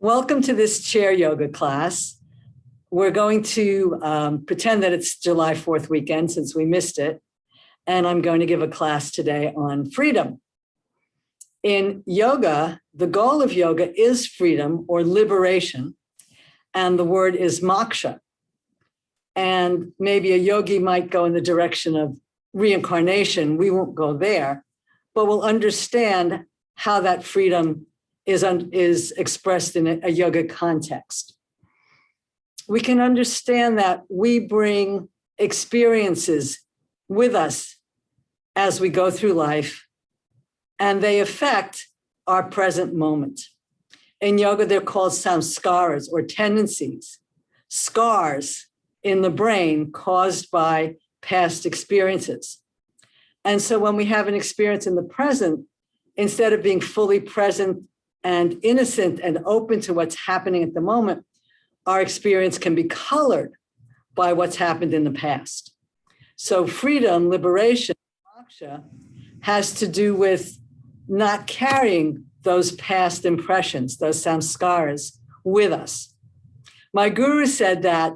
Welcome to this chair yoga class. We're going to pretend that it's July 4th weekend since we missed it. And I'm going to give a class today on freedom. In yoga, the goal of yoga is freedom or liberation. And the word is moksha. And maybe a yogi might go in the direction of reincarnation. We won't go there, but we'll understand how that freedom is expressed in a yoga context. We can understand that we bring experiences with us as we go through life, and they affect our present moment. In yoga, they're called samskaras or tendencies, scars in the brain caused by past experiences. And so when we have an experience in the present, instead of being fully present and innocent and open to what's happening at the moment, our experience can be colored by what's happened in the past. So freedom, liberation, moksha, has to do with not carrying those past impressions, those samskaras, with us. My guru said that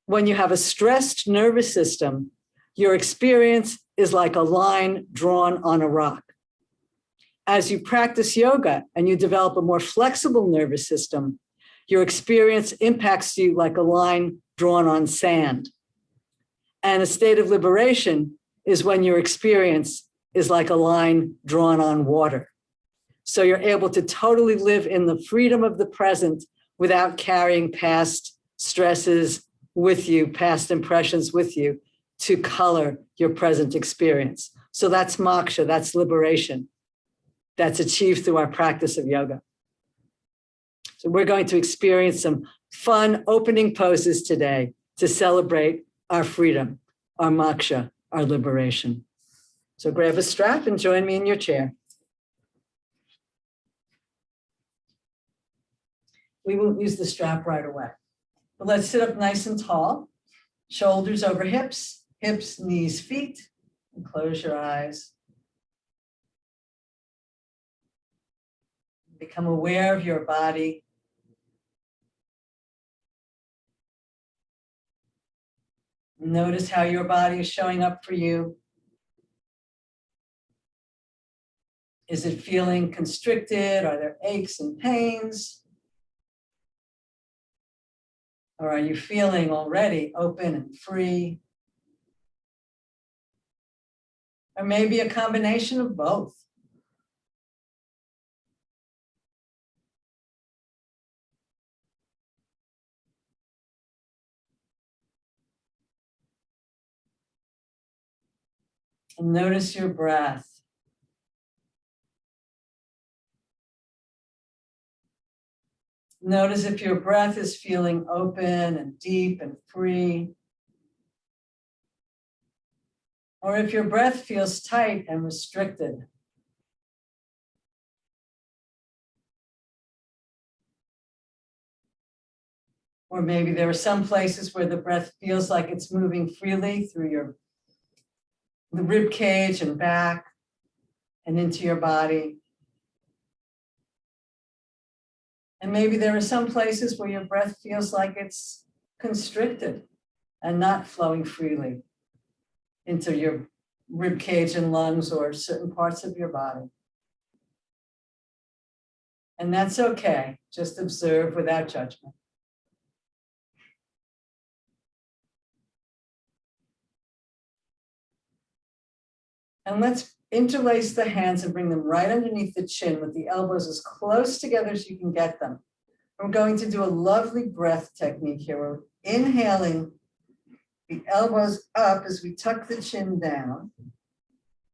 when you have a stressed nervous system, your experience is like a line drawn on a rock. As you practice yoga and you develop a more flexible nervous system, your experience impacts you like a line drawn on sand. And a state of liberation is when your experience is like a line drawn on water. So you're able to totally live in the freedom of the present without carrying past stresses with you, past impressions with you to color your present experience. So that's moksha, that's liberation. That's achieved through our practice of yoga. So we're going to experience some fun opening poses today to celebrate our freedom, our moksha, our liberation. So grab a strap and join me in your chair. We won't use the strap right away, but let's sit up nice and tall, shoulders over hips, hips, knees, feet, and close your eyes. Become aware of your body. Notice how your body is showing up for you. Is it feeling constricted? Are there aches and pains? Or are you feeling already open and free? Or maybe a combination of both. And notice your breath. Notice if your breath is feeling open and deep and free, or if your breath feels tight and restricted. Or maybe there are some places where the breath feels like it's moving freely through the rib cage and back and into your body. And maybe there are some places where your breath feels like it's constricted and not flowing freely into your rib cage and lungs or certain parts of your body. And that's okay. Just observe without judgment. And let's interlace the hands and bring them right underneath the chin with the elbows as close together as you can get them. We're going to do a lovely breath technique here. We're inhaling the elbows up as we tuck the chin down.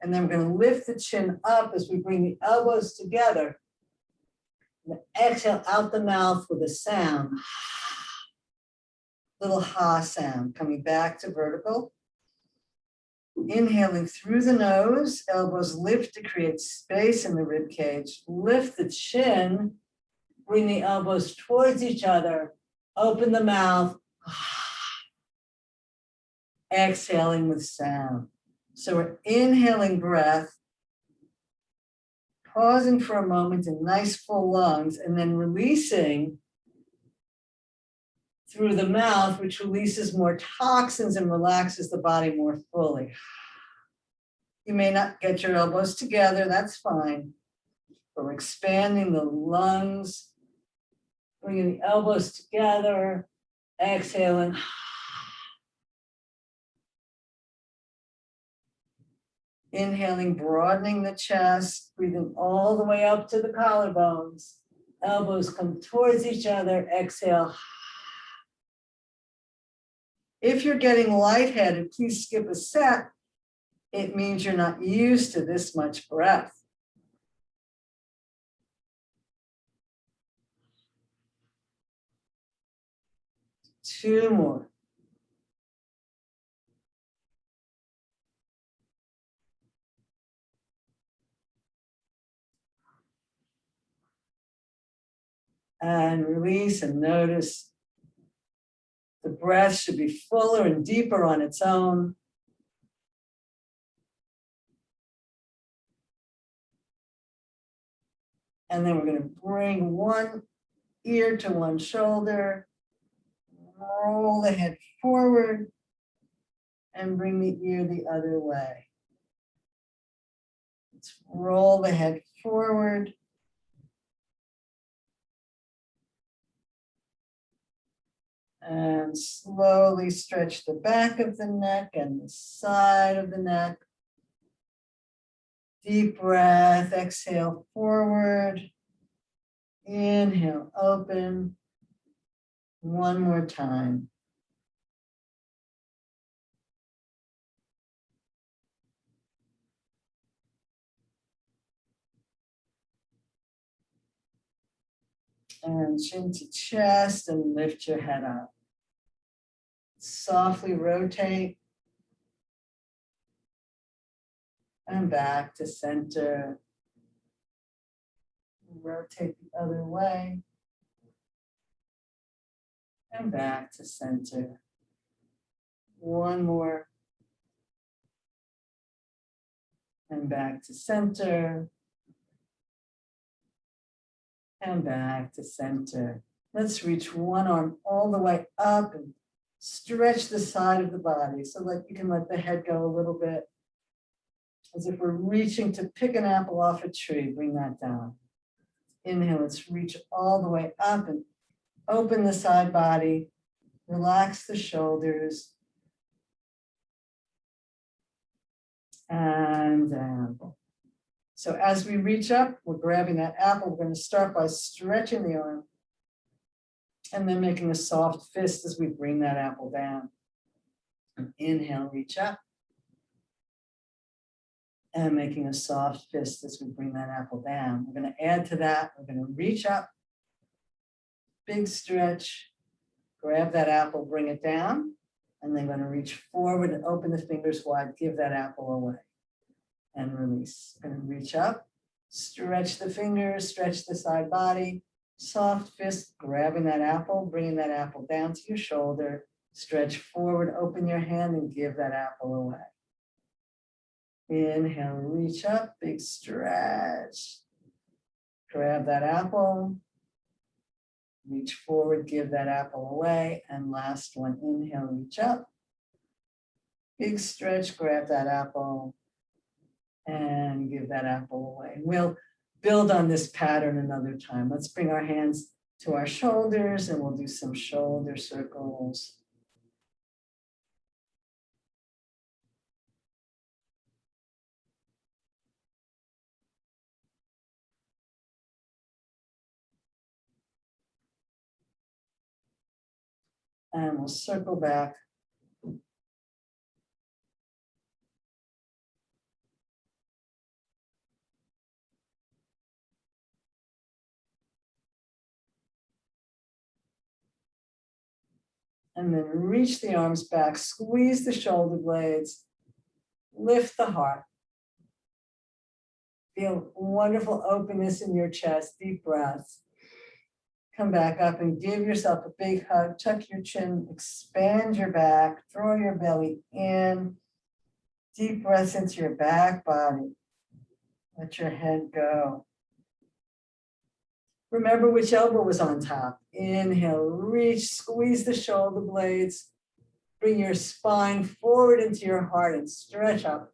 And then we're going to lift the chin up as we bring the elbows together. And exhale out the mouth with a sound. Little ha sound coming back to vertical. Inhaling through the nose, elbows lift to create space in the rib cage. Lift the chin, bring the elbows towards each other, open the mouth, exhaling with sound. So we're inhaling breath, pausing for a moment in nice full lungs, and then releasing through the mouth, which releases more toxins and relaxes the body more fully. You may not get your elbows together, that's fine. But we're expanding the lungs, bringing the elbows together, exhaling. Inhaling, broadening the chest, breathing all the way up to the collarbones. Elbows come towards each other, exhale. If you're getting lightheaded, please skip a set. It means you're not used to this much breath. Two more. And release and notice the breath should be fuller and deeper on its own. And then we're going to bring one ear to one shoulder, roll the head forward, and bring the ear the other way. Let's roll the head forward. And slowly stretch the back of the neck and the side of the neck. Deep breath, exhale forward. Inhale, open. One more time. And chin to chest and lift your head up. Softly rotate. And back to center. Rotate the other way. And back to center. One more. And back to center. And back to center. Let's reach one arm all the way up and stretch the side of the body so that you can let the head go a little bit. As if we're reaching to pick an apple off a tree, bring that down. Inhale, let's reach all the way up and open the side body. Relax the shoulders. And down. So as we reach up, we're grabbing that apple. We're going to start by stretching the arm and then making a soft fist as we bring that apple down. And inhale, reach up. And making a soft fist as we bring that apple down. We're going to add to that. We're going to reach up. Big stretch. Grab that apple, bring it down. And then going to reach forward and open the fingers wide. Give that apple away. And release. We're going to reach up, stretch the fingers, stretch the side body, soft fist, grabbing that apple, bringing that apple down to your shoulder, stretch forward, open your hand and give that apple away. Inhale, reach up, big stretch. Grab that apple, reach forward, give that apple away, and last one, inhale, reach up. Big stretch, grab that apple, and give that apple away. We'll build on this pattern another time. Let's bring our hands to our shoulders and we'll do some shoulder circles. And we'll circle back. And then reach the arms back, squeeze the shoulder blades, lift the heart. Feel wonderful openness in your chest, deep breaths. Come back up and give yourself a big hug, tuck your chin, expand your back, throw your belly in. Deep breaths into your back body. Let your head go. Remember which elbow was on top. Inhale, reach, squeeze the shoulder blades. Bring your spine forward into your heart and stretch up.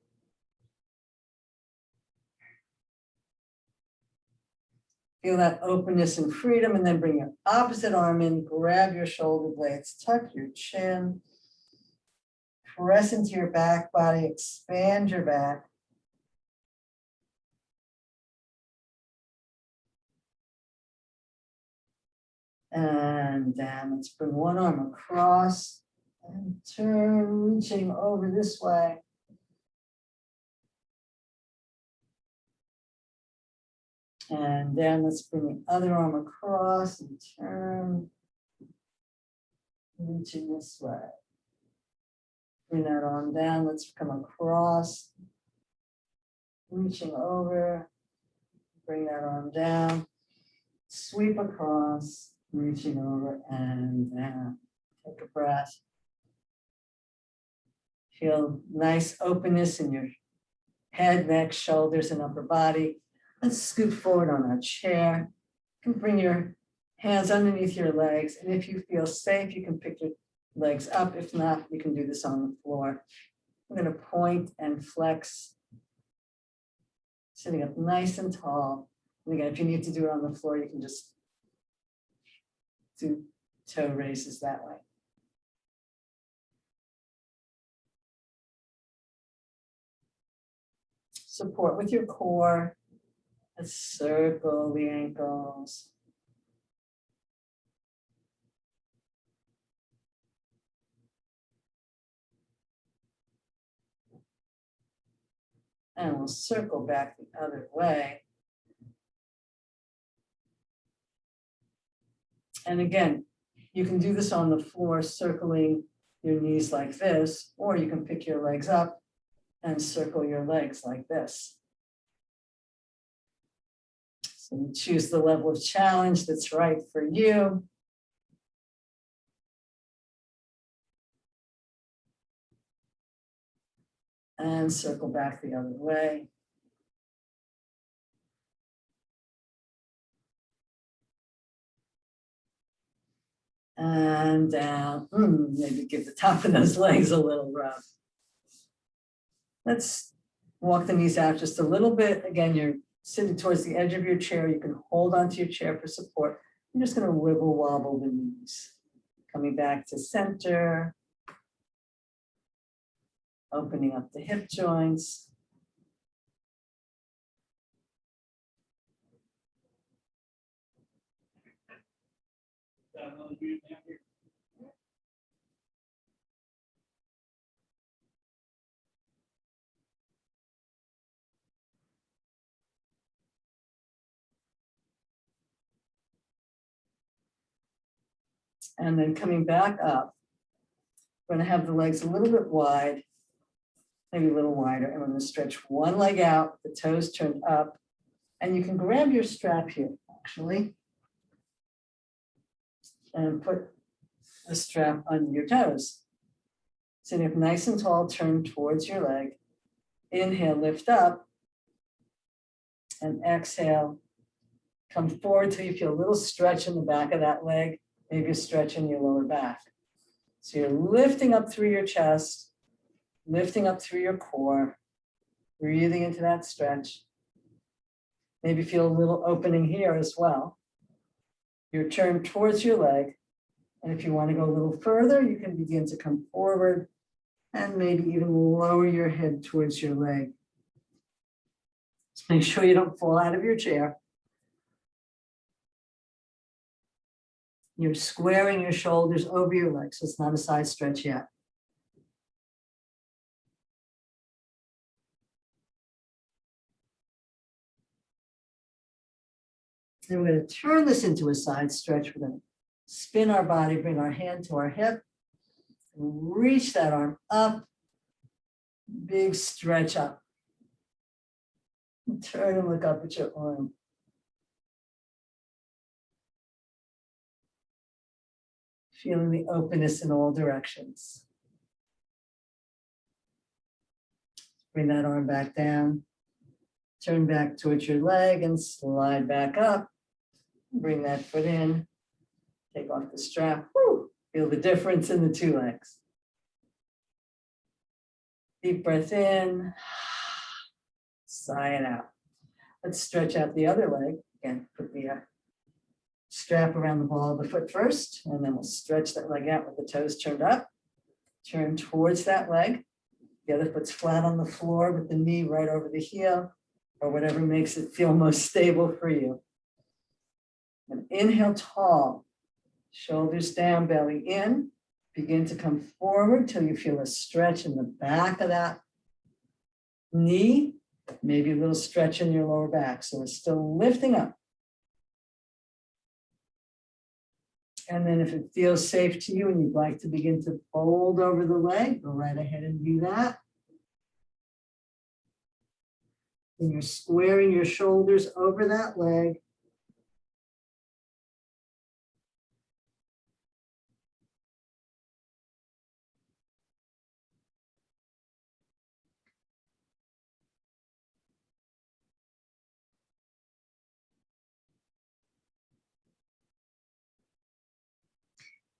Feel that openness and freedom, and then bring your opposite arm in, grab your shoulder blades, tuck your chin, press into your back body, expand your back. And down, let's bring one arm across and turn, reaching over this way. And then let's bring the other arm across and turn, reaching this way. Bring that arm down, let's come across, reaching over, bring that arm down, sweep across, reaching over and down. Take a breath. Feel nice openness in your head, neck, shoulders, and upper body. Let's scoot forward on our chair. You can bring your hands underneath your legs, and if you feel safe, you can pick your legs up. If not, you can do this on the floor. I'm going to point and flex, sitting up nice and tall. And again, if you need to do it on the floor, you can just do toe raises that way. Support with your core. Let's circle the ankles. And we'll circle back the other way. And again, you can do this on the floor, circling your knees like this, or you can pick your legs up and circle your legs like this. So you choose the level of challenge that's right for you. And circle back the other way. And down. Maybe give the top of those legs a little rub. Let's walk the knees out just a little bit. Again, you're sitting towards the edge of your chair. You can hold onto your chair for support. I'm just going to wiggle wobble the knees. Coming back to center. Opening up the hip joints. And then coming back up, we're going to have the legs a little bit wide, maybe a little wider. And we're going to stretch one leg out, the toes turned up. And you can grab your strap here, actually, and put the strap on your toes. Sitting up nice and tall, turn towards your leg. Inhale, lift up. And exhale, come forward till you feel a little stretch in the back of that leg, maybe a stretch in your lower back. So you're lifting up through your chest, lifting up through your core, breathing into that stretch. Maybe feel a little opening here as well. You're turned towards your leg. And if you want to go a little further, you can begin to come forward and maybe even lower your head towards your leg. Just make sure you don't fall out of your chair. You're squaring your shoulders over your legs, so it's not a side stretch yet. Then we're going to turn this into a side stretch. We're going to spin our body, bring our hand to our hip, reach that arm up, big stretch up. Turn and look up at your arm. Feeling the openness in all directions. Bring that arm back down. Turn back towards your leg and slide back up. Bring that foot in. Take off the strap. Woo! Feel the difference in the two legs. Deep breath in. Sigh it out. Let's stretch out the other leg. Again, put the strap around the ball of the foot first, and then we'll stretch that leg out with the toes turned up. Turn towards that leg. The other foot's flat on the floor with the knee right over the heel, or whatever makes it feel most stable for you. And inhale tall, shoulders down, belly in. Begin to come forward till you feel a stretch in the back of that knee, maybe a little stretch in your lower back. So it's still lifting up. And then if it feels safe to you and you'd like to begin to fold over the leg, go right ahead and do that. And you're squaring your shoulders over that leg.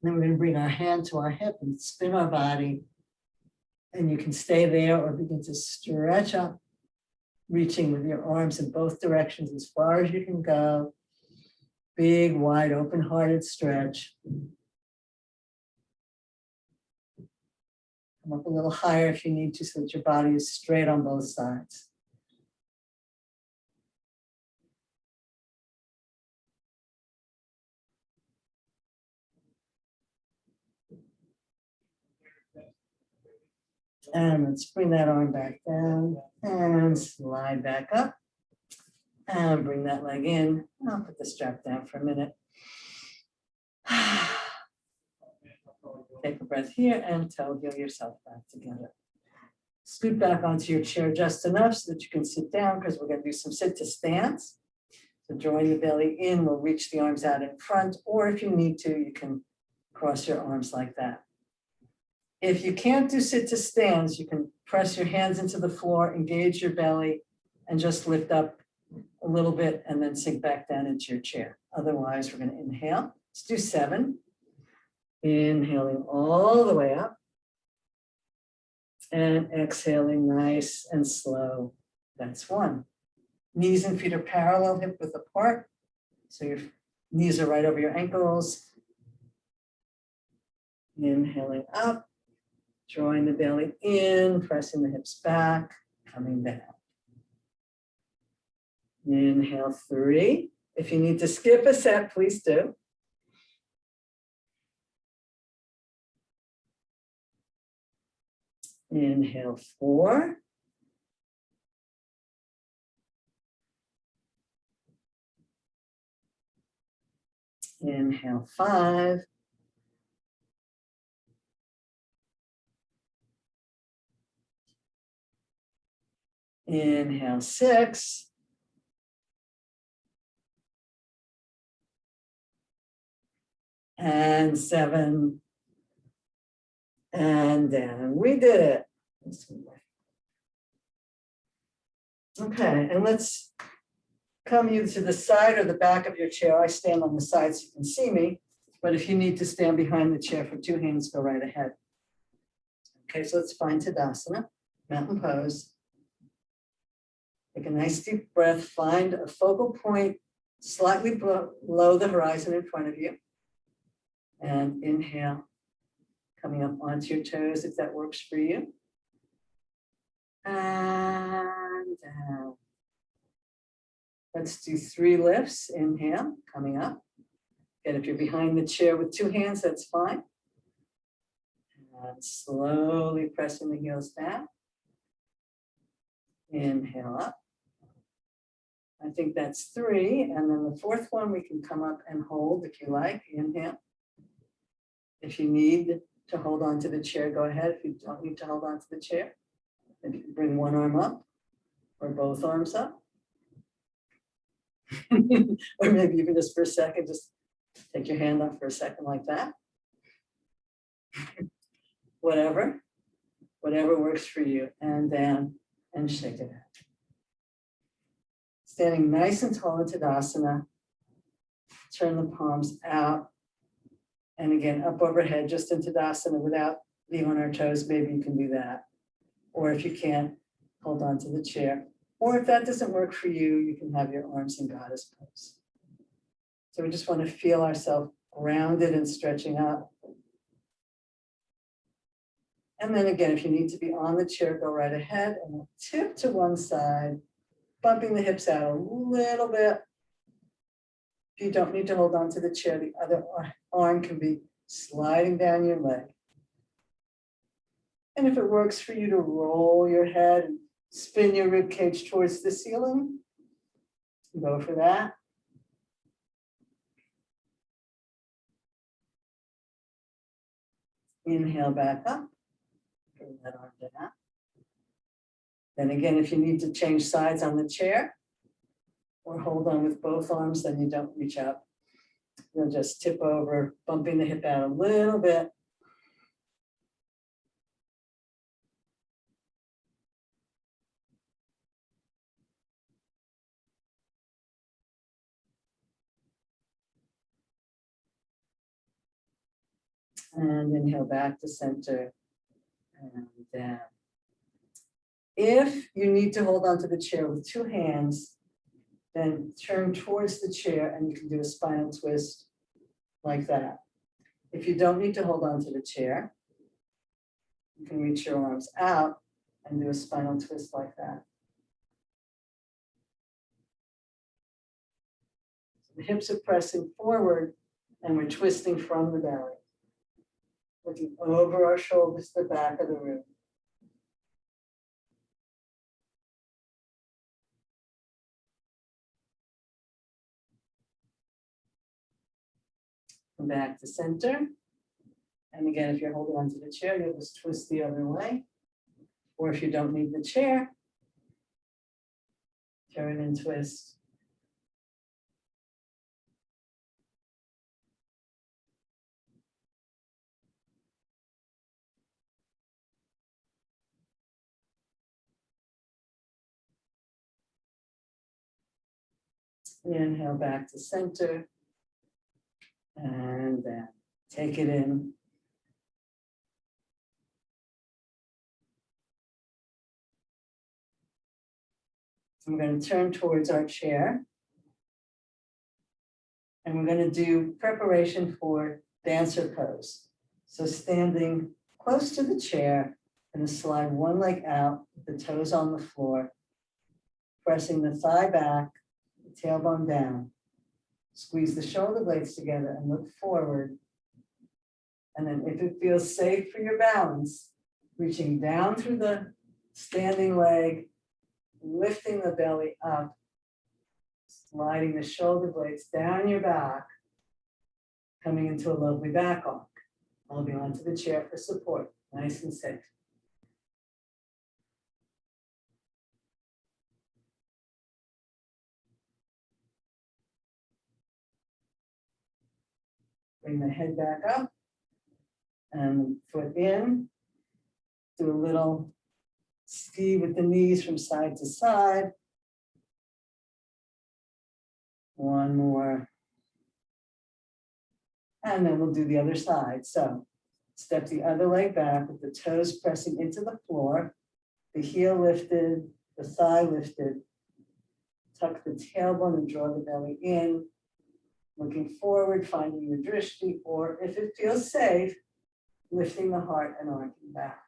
Then we're going to bring our hand to our hip and spin our body. And you can stay there or begin to stretch up, reaching with your arms in both directions as far as you can go. Big, wide, open-hearted stretch. Come up a little higher if you need to so that your body is straight on both sides. And let's bring that arm back down and slide back up. And bring that leg in. I'll put the strap down for a minute. Take a breath here and toe heel yourself back together. Scoot back onto your chair just enough so that you can sit down because we're going to do some sit to stands. So drawing the belly in, we'll reach the arms out in front, or if you need to, you can cross your arms like that. If you can't do sit to stands, you can press your hands into the floor, engage your belly, and just lift up a little bit and then sink back down into your chair. Otherwise, we're going to inhale. Let's do 7. Inhaling all the way up. And exhaling nice and slow. That's 1. Knees and feet are parallel, hip width apart. So your knees are right over your ankles. Inhaling up. Drawing the belly in, pressing the hips back, coming down. Inhale 3. If you need to skip a set, please do. Inhale 4. Inhale 5. Inhale 6. And 7. And down. We did it. Okay, and let's come either to the side or the back of your chair. I stand on the side so you can see me, but if you need to stand behind the chair for 2 hands, go right ahead. Okay, so let's find Tadasana, mountain pose. Take a nice deep breath, find a focal point slightly below the horizon in front of you. And inhale, coming up onto your toes if that works for you. And down. Let's do 3 lifts. Inhale, coming up. And if you're behind the chair with 2 hands, that's fine. And slowly pressing the heels down. Inhale up. I think that's 3. And then the 4th one, we can come up and hold if you like. Inhale. If you need to hold on to the chair, go ahead. If you don't need to hold on to the chair, then you can bring one arm up or both arms up. Or maybe even just for a second, just take your hand off for a second like that. Whatever works for you. And down and shake it out. Standing nice and tall in Tadasana. turn the palms out. And again, up overhead, just into Tadasana without being on our toes. Maybe you can do that. Or if you can't, hold on to the chair. Or if that doesn't work for you, you can have your arms in goddess pose. So we just want to feel ourselves grounded and stretching up. And then again, if you need to be on the chair, go right ahead and we'll tip to one side, bumping the hips out a little bit. If you don't need to hold on to the chair, the other arm can be sliding down your leg. And if it works for you to roll your head and spin your rib cage towards the ceiling, go for that. Inhale back up, bring that arm down. Then again, if you need to change sides on the chair or hold on with both arms, then you don't reach up. You'll just tip over, bumping the hip out a little bit. And inhale back to center and down. If you need to hold on to the chair with two hands, then turn towards the chair and you can do a spinal twist like that. If you don't need to hold on to the chair, you can reach your arms out and do a spinal twist like that. So the hips are pressing forward and we're twisting from the belly. Looking over our shoulders to the back of the room. Come back to center. And again, if you're holding onto the chair, you'll just twist the other way. Or if you don't need the chair, turn and twist. Inhale back to center. And then take it in. I'm going to turn towards our chair. And we're going to do preparation for dancer pose. So standing close to the chair and slide one leg out, with the toes on the floor, pressing the thigh back, the tailbone down. Squeeze the shoulder blades together and look forward. And then if it feels safe for your balance, reaching down through the standing leg, lifting the belly up, sliding the shoulder blades down your back, coming into a lovely back arc. Holding onto the chair for support, nice and safe. Bring the head back up and foot in. Do a little ski with the knees from side to side. One more. And then we'll do the other side. So step the other leg back with the toes pressing into the floor, the heel lifted, the thigh lifted. Tuck the tailbone and draw the belly in. Looking forward, finding your drishti, or if it feels safe, lifting the heart and arcing back.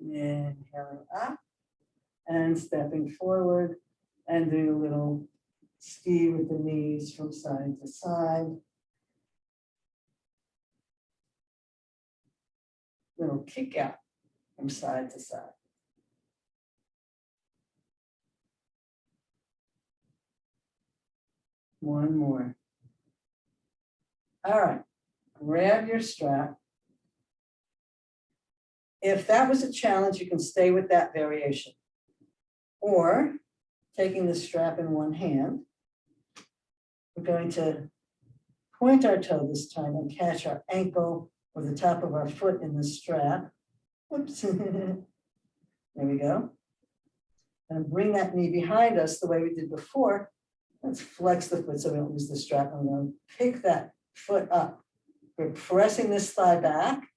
Inhaling up and stepping forward and doing a little ski with the knees from side to side. Little kick out from side to side. One more. All right, grab your strap. If that was a challenge, you can stay with that variation. Or taking the strap in one hand, we're going to point our toe this time and catch our ankle or the top of our foot in the strap. Whoops. There we go. And bring that knee behind us the way we did before. Let's flex the foot so we don't lose the strap. I'm going to pick that foot up. We're pressing this thigh back,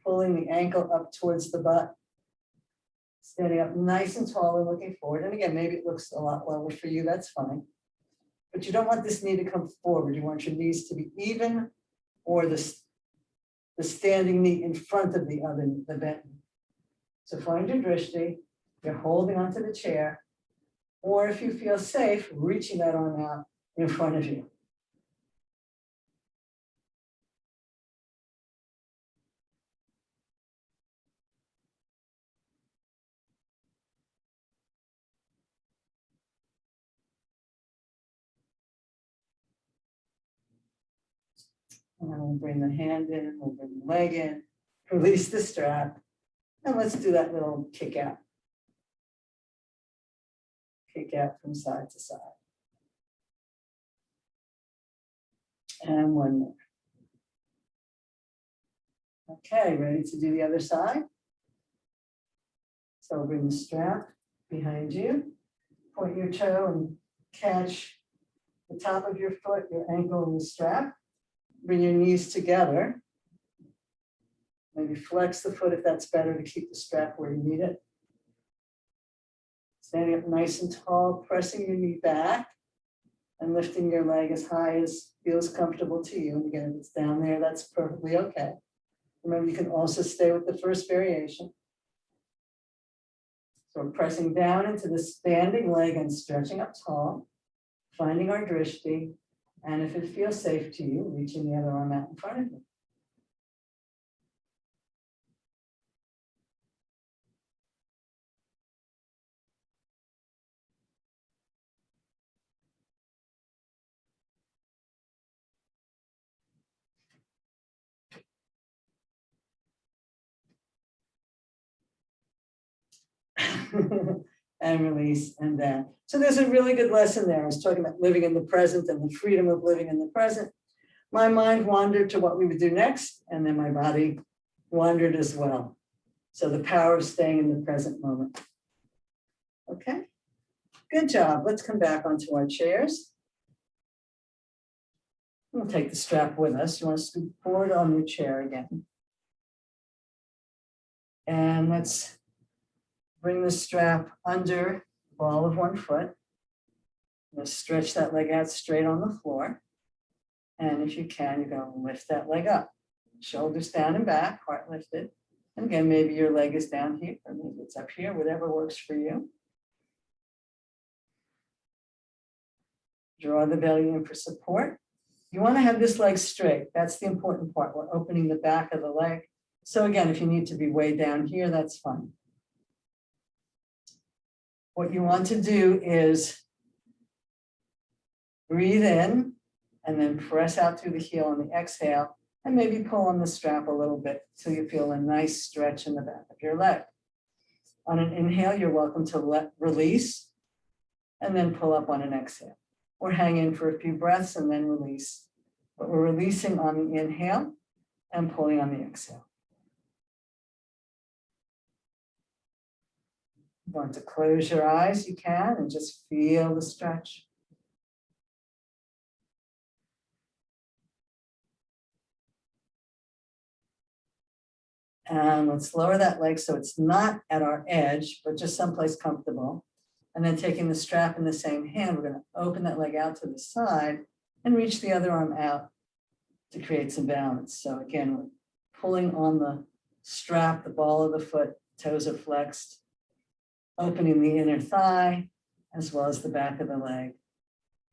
pulling the ankle up towards the butt, standing up nice and tall and looking forward. And again, maybe it looks a lot lower for you, that's fine. But you don't want this knee to come forward. You want your knees to be even, or the standing knee in front of the other, the bent. So find your drishti, you're holding onto the chair, or if you feel safe, reaching that arm out in front of you. And we'll bring the hand in, we'll bring the leg in, release the strap, and let's do that little kick out. Kick out from side to side. And one more. Okay, ready to do the other side? So bring the strap behind you, point your toe and catch the top of your foot, your ankle, and the strap. Bring your knees together. Maybe flex the foot if that's better to keep the strap where you need it. Standing up nice and tall, pressing your knee back and lifting your leg as high as feels comfortable to you. And again, if it's down there, that's perfectly okay. Remember, you can also stay with the first variation. So we're pressing down into the standing leg and stretching up tall, finding our drishti, and if it feels safe to you, reaching the other arm out in front of you. And release and then. So there's a really good lesson there. I was talking about living in the present and the freedom of living in the present. My mind wandered to what we would do next, and then my body wandered as well. So the power of staying in the present moment. Okay, good job. Let's come back onto our chairs. We'll take the strap with us. You want to scoot forward on your chair again. And let's bring the strap under the ball of one foot. Let's stretch that leg out straight on the floor. And if you can, you're going to lift that leg up. Shoulders down and back, heart lifted. And again, maybe your leg is down here, or maybe it's up here, whatever works for you. Draw the belly in for support. You want to have this leg straight. That's the important part. We're opening the back of the leg. So again, if you need to be way down here, that's fine. What you want to do is breathe in and then press out through the heel on the exhale, and maybe pull on the strap a little bit till you feel a nice stretch in the back of your leg. On an inhale, you're welcome to release and then pull up on an exhale. Or hang in for a few breaths and then release. But we're releasing on the inhale and pulling on the exhale. You want to close your eyes, you can, and just feel the stretch. And let's lower that leg so it's not at our edge, but just someplace comfortable. And then taking the strap in the same hand, we're going to open that leg out to the side and reach the other arm out to create some balance. So again, we're pulling on the strap, the ball of the foot, toes are flexed, opening the inner thigh, as well as the back of the leg.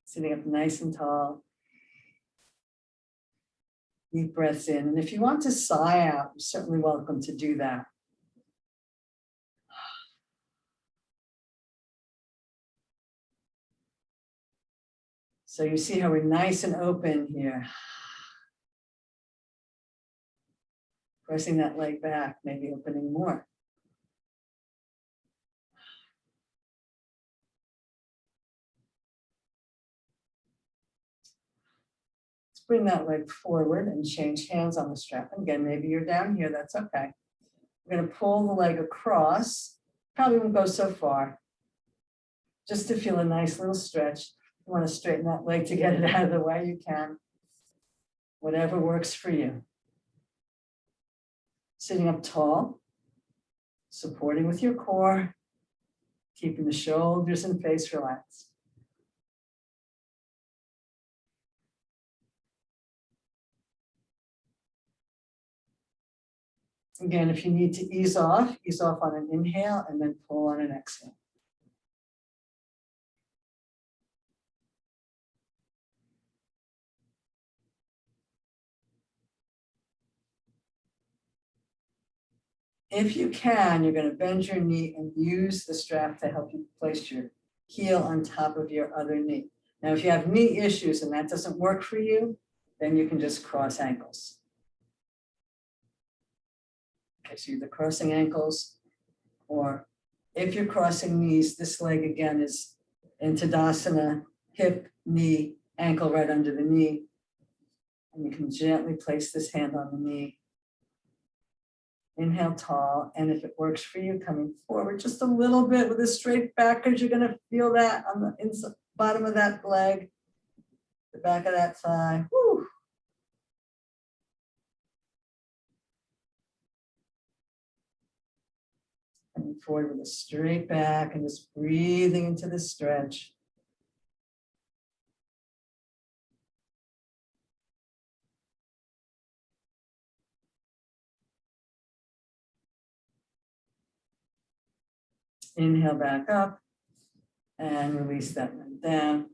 Sitting up nice and tall. Deep breaths in. And if you want to sigh out, you're certainly welcome to do that. So you see how we're nice and open here. Pressing that leg back, maybe opening more. Let's bring that leg forward and change hands on the strap. And again, maybe you're down here, that's okay. We're going to pull the leg across. Probably won't go so far. Just to feel a nice little stretch. You want to straighten that leg to get it out of the way, you can. Whatever works for you. Sitting up tall, supporting with your core, keeping the shoulders and face relaxed. Again, if you need to ease off on an inhale and then pull on an exhale. If you can, you're going to bend your knee and use the strap to help you place your heel on top of your other knee. Now, if you have knee issues and that doesn't work for you, then you can just cross ankles. Okay, so either crossing ankles, or if you're crossing knees, this leg again is in Tadasana, hip, knee, ankle right under the knee. And you can gently place this hand on the knee. Inhale tall, and if it works for you, coming forward just a little bit with a straight back, because you're going to feel that on the inside, bottom of that leg, the back of that thigh. Woo. Coming forward with a straight back and just breathing into the stretch. Inhale back up and release that one down.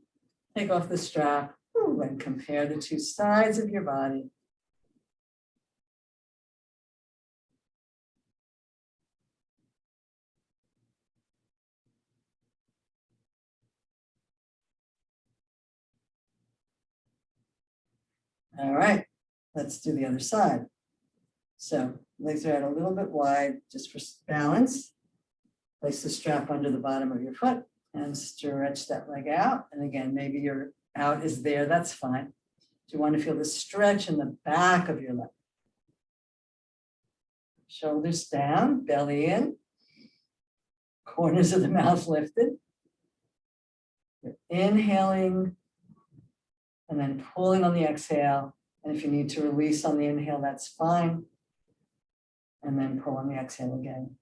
Take off the strap and compare the two sides of your body. All right, let's do the other side. So legs are out a little bit wide just for balance. Place the strap under the bottom of your foot and stretch that leg out. And again, maybe your out is there, that's fine. You want to feel the stretch in the back of your leg. Shoulders down, belly in, corners of the mouth lifted. You're inhaling and then pulling on the exhale. And if you need to release on the inhale, that's fine. And then pull on the exhale again.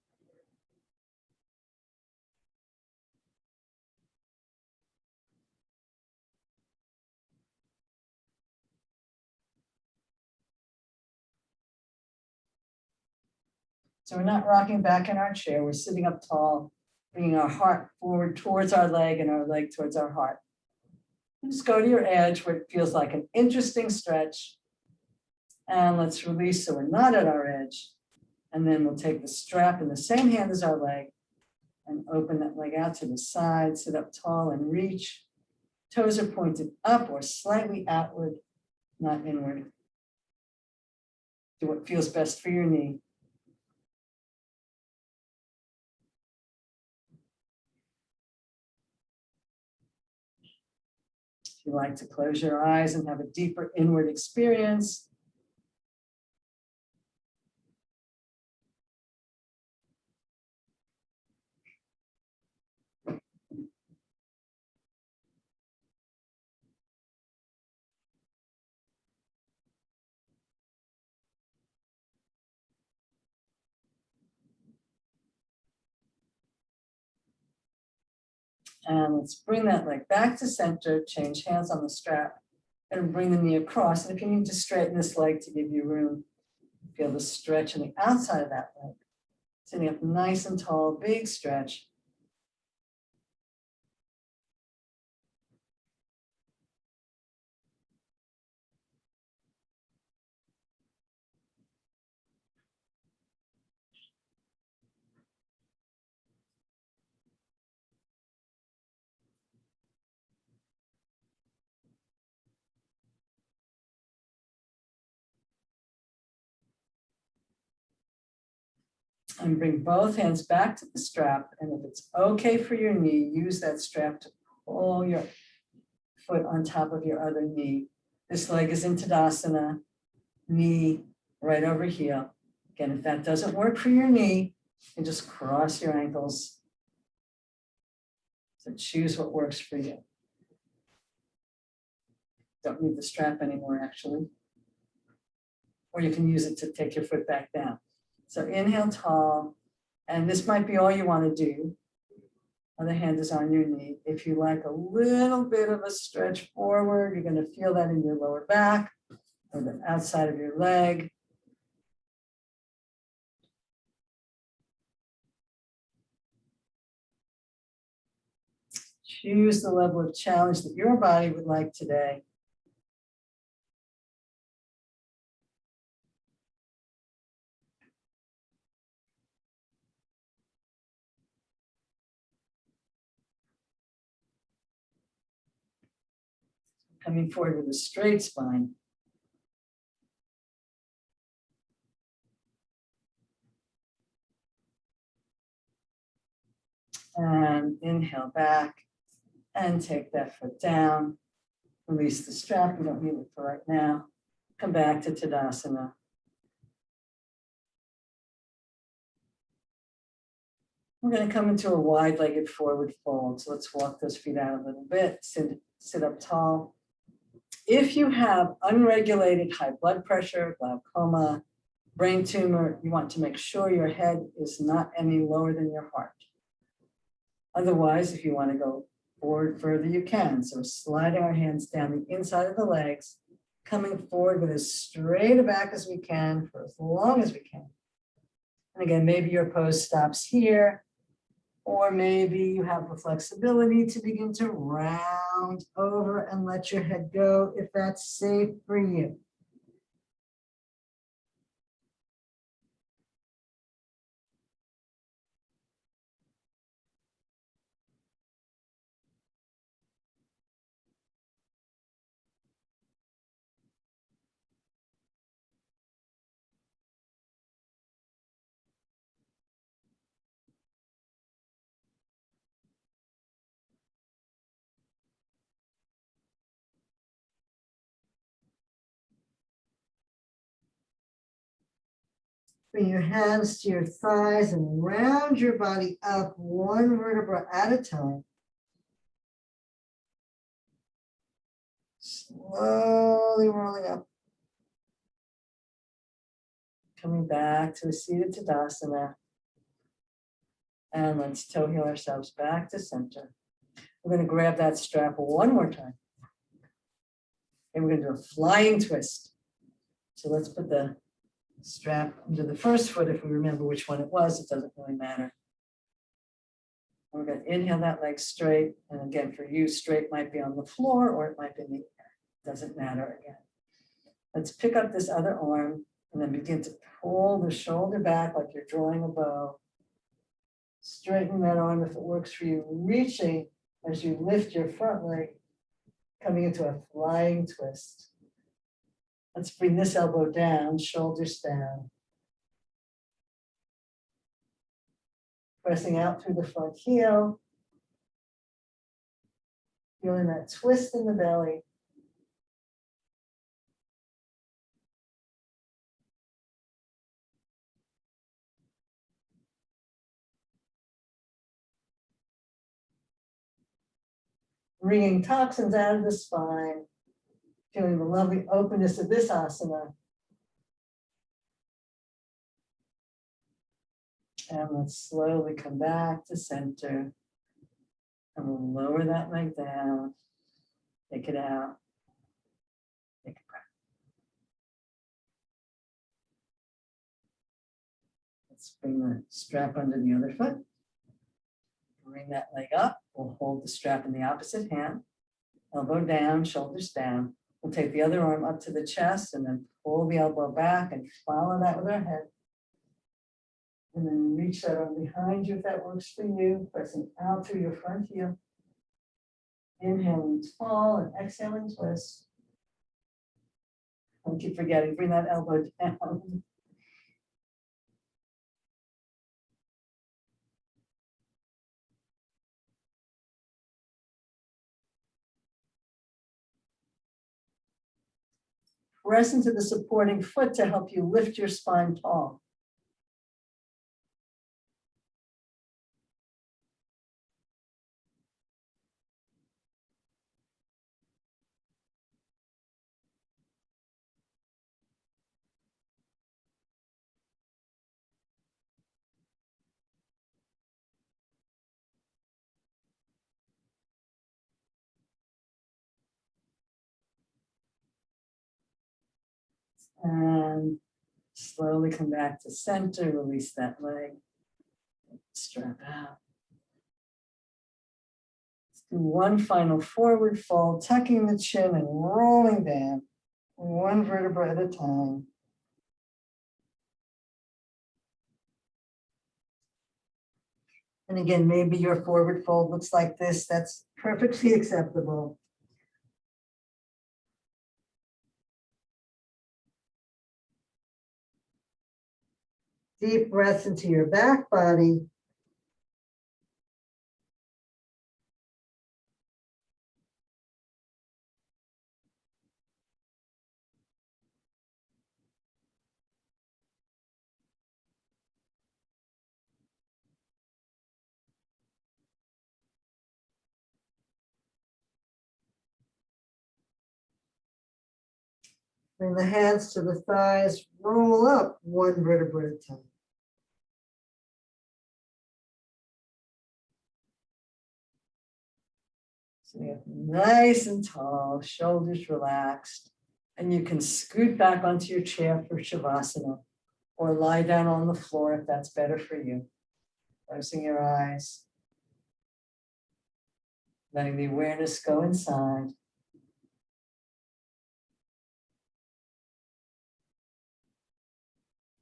So we're not rocking back in our chair. We're sitting up tall, bringing our heart forward towards our leg and our leg towards our heart. And just go to your edge where it feels like an interesting stretch. And let's release so we're not at our edge. And then we'll take the strap in the same hand as our leg and open that leg out to the side, sit up tall and reach. Toes are pointed up or slightly outward, not inward. Do what feels best for your knee. If you like to close your eyes and have a deeper inward experience, and let's bring that leg back to center, change hands on the strap, and bring the knee across. And if you need to straighten this leg to give you room, feel the stretch on the outside of that leg. Sitting up nice and tall, big stretch. And bring both hands back to the strap. And if it's okay for your knee, use that strap to pull your foot on top of your other knee. This leg is in Tadasana, knee right over heel. Again, if that doesn't work for your knee, you just cross your ankles. So choose what works for you. Don't need the strap anymore, actually. Or you can use it to take your foot back down. So inhale tall, and this might be all you want to do. Other hand is on your knee. If you like a little bit of a stretch forward, you're going to feel that in your lower back or the outside of your leg. Choose the level of challenge that your body would like today. Coming forward with a straight spine. And inhale back and take that foot down. Release the strap, you don't need it for right now. Come back to Tadasana. We're going to come into a wide-legged forward fold. So let's walk those feet out a little bit. Sit up tall. If you have unregulated high blood pressure, glaucoma, brain tumor, you want to make sure your head is not any lower than your heart. Otherwise, if you want to go forward further, you can. So sliding our hands down the inside of the legs, coming forward with as straight a back as we can for as long as we can. And again, maybe your pose stops here, or maybe you have the flexibility to begin to round over and let your head go if that's safe for you. Bring your hands to your thighs and round your body up one vertebra at a time. Slowly rolling up. Coming back to a seated Tadasana. And let's toe heel ourselves back to center. We're going to grab that strap one more time. And we're going to do a flying twist. So let's put the strap under the first foot. If we remember which one it was, it doesn't really matter. We're going to inhale that leg straight. And again, for you, straight might be on the floor or it might be in the air. Doesn't matter again. Let's pick up this other arm and then begin to pull the shoulder back like you're drawing a bow. Straighten that arm if it works for you, reaching as you lift your front leg, coming into a flying twist. Let's bring this elbow down, shoulders down. Pressing out through the front heel. Feeling that twist in the belly. Wringing toxins out of the spine. Feeling the lovely openness of this asana. And let's slowly come back to center. And we'll lower that leg down. Take it out. Take a breath. Let's bring the strap under the other foot. Bring that leg up. We'll hold the strap in the opposite hand. Elbow down, shoulders down. We'll take the other arm up to the chest and then pull the elbow back and follow that with our head. And then reach that arm behind you if that works for you, pressing out through your front heel. Inhaling tall and exhaling twist. Don't keep forgetting, bring that elbow down. press into the supporting foot to help you lift your spine tall. And slowly come back to center, release that leg, strap out. Let's do one final forward fold, tucking the chin and rolling down, one vertebra at a time. And again, maybe your forward fold looks like this. That's perfectly acceptable. Deep breaths into your back body. Bring the hands to the thighs, roll up one vertebra at a time. So you have nice and tall, shoulders relaxed, and you can scoot back onto your chair for Shavasana or lie down on the floor if that's better for you. Closing your eyes, letting the awareness go inside.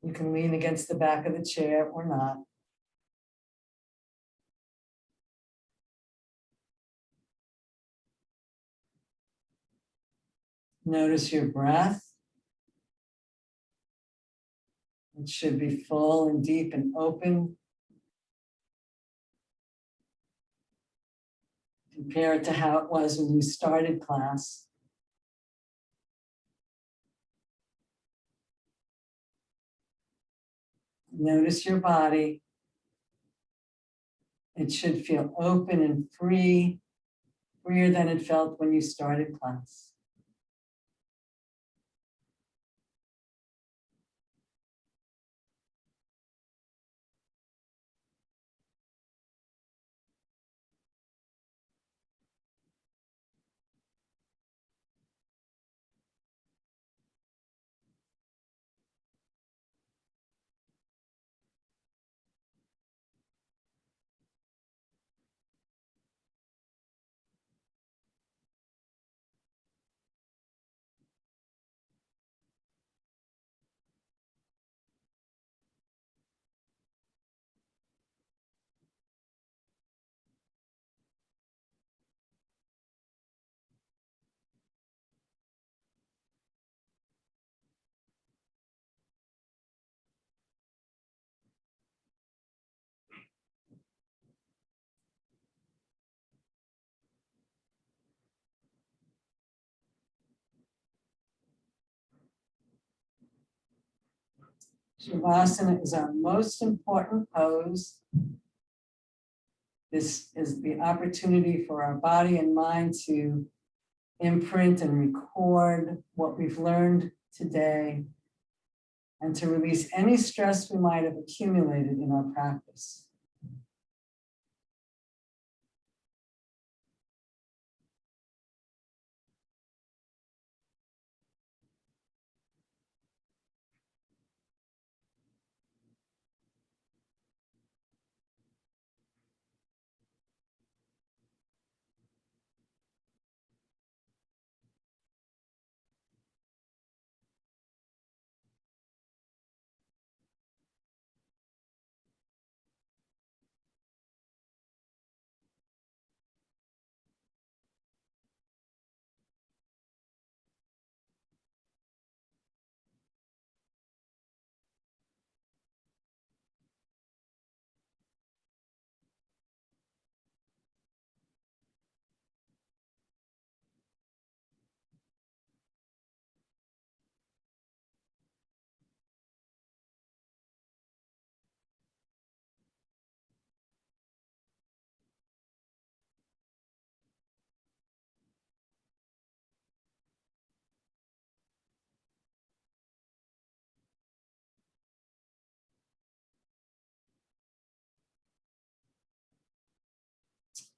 You can lean against the back of the chair or not. Notice your breath. It should be full and deep and open. Compare it to how it was when you started class. Notice your body. It should feel open and free, freer than it felt when you started class. Shavasana is our most important pose. This is the opportunity for our body and mind to imprint and record what we've learned today and to release any stress we might have accumulated in our practice.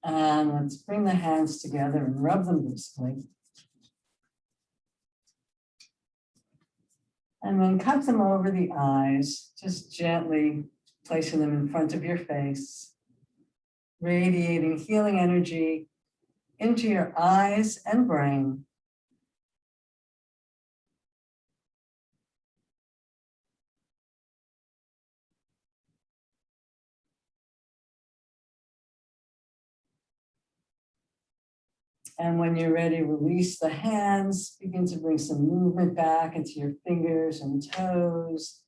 And let's bring the hands together and rub them briskly. And then cup them over the eyes, just gently placing them in front of your face, radiating healing energy into your eyes and brain. And when you're ready, release the hands, begin to bring some movement back into your fingers and toes,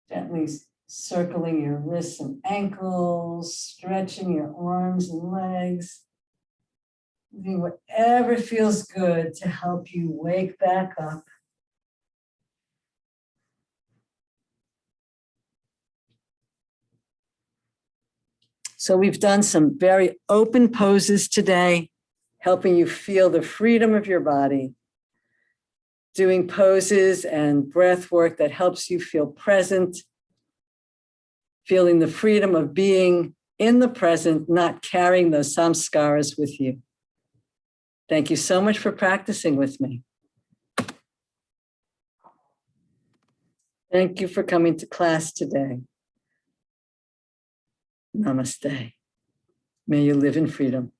gently circling your wrists and ankles, stretching your arms and legs, doing whatever feels good to help you wake back up. So we've done some very open poses today, helping you feel the freedom of your body, doing poses and breath work that helps you feel present, feeling the freedom of being in the present, not carrying those samskaras with you. Thank you so much for practicing with me. Thank you for coming to class today. Namaste. May you live in freedom.